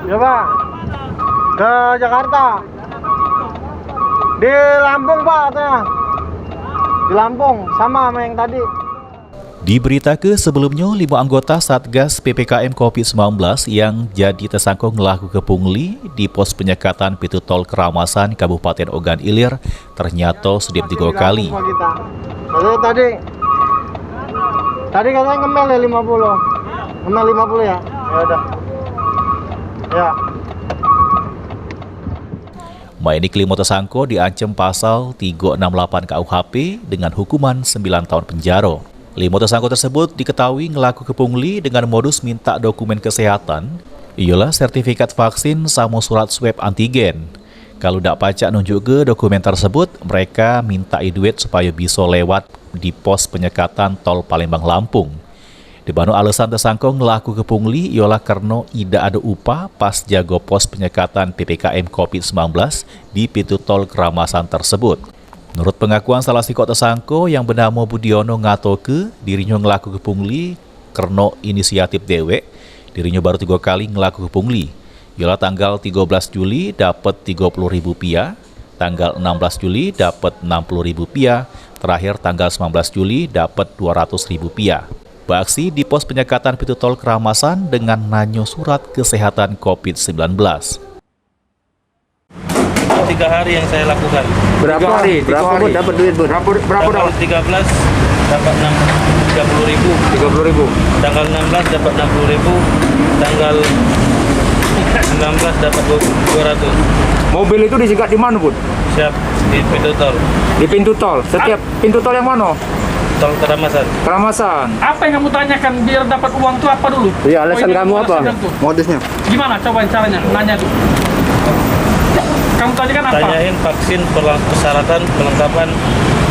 Ya Pak, ke Jakarta. Di Lampung Pak katanya. Di Lampung, sama yang tadi. Di berita ke sebelumnya, 5 anggota Satgas PPKM COVID-19 yang jadi tersangka melakukan pungli di pos penyekatan pintu tol Keramasan, Kabupaten Ogan Ilir, ternyata sudah 3 kali. Tadi katanya ngemel ya 50. Ngemel 50 ya? Ya udah. Ya. Ini kelima tersangka diancam pasal 368 KUHP dengan hukuman 9 tahun penjara. 5 tersangka tersebut diketahui melakukan pungli dengan modus minta dokumen kesehatan, ialah sertifikat vaksin sama surat swab antigen. Kalau tidak pacak nunjuk ke dokumen tersebut, mereka minta duit supaya bisa lewat di pos penyekatan tol Palembang Lampung. Di mana alasan tersangka melakukan pungli ialah karena tidak ada upah pas jaga pos penyekatan PPKM COVID-19 di pintu tol Keramasan tersebut. Menurut pengakuan salah satu tersangka yang bernama Budiono ngatoke, dirinya ngelaku pungli karena inisiatif dewek, dirinya baru 3 kali ngelaku pungli. Ialah tanggal 13 Juli dapat Rp30.000, tanggal 16 Juli dapat Rp60.000, terakhir tanggal 19 Juli dapat Rp200.000. Beraksi di pos penyekatan pintu tol Keramasan dengan nanyo surat kesehatan COVID-19. 3 hari yang saya lakukan. Berapa hari? Berapa dapat duit, Bud? Berapa tanggal 13 dapat 30.000. Tanggal 16 dapat 60.000. Tanggal 16 dapat 200. Mobil itu disikat di mana, Bud? Siap, di pintu tol. Di pintu tol. Setiap pintu tol yang mana? Tol Keramasan. Keramasan. Apa yang kamu tanyakan biar dapat uang itu apa dulu? Iya, alasan kamu apa? Modusnya. Gimana? Coba caranya, nanya tuh. Kamu tadi kan apa? Tanyain vaksin, persyaratan, pelengkapan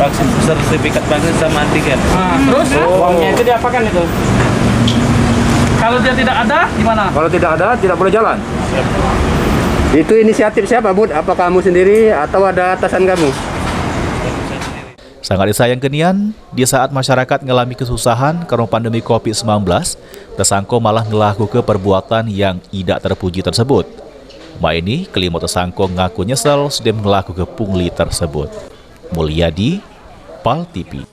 vaksin, sertifikat vaksin sama antigen. Terus? Uangnya itu diapakan itu? Kalau dia tidak ada, gimana? Kalau tidak ada, tidak boleh jalan. Siap. Itu inisiatif siapa, Bud? Apa kamu sendiri atau ada atasan kamu? Sangat disayangkan Nian, di saat masyarakat mengalami kesusahan karena pandemi COVID-19, tersangka malah melakukan perbuatan yang tidak terpuji tersebut. Ini kelima tersangka ngaku nyesal sudah melakukan pungli tersebut. Mulyadi, PAL TV.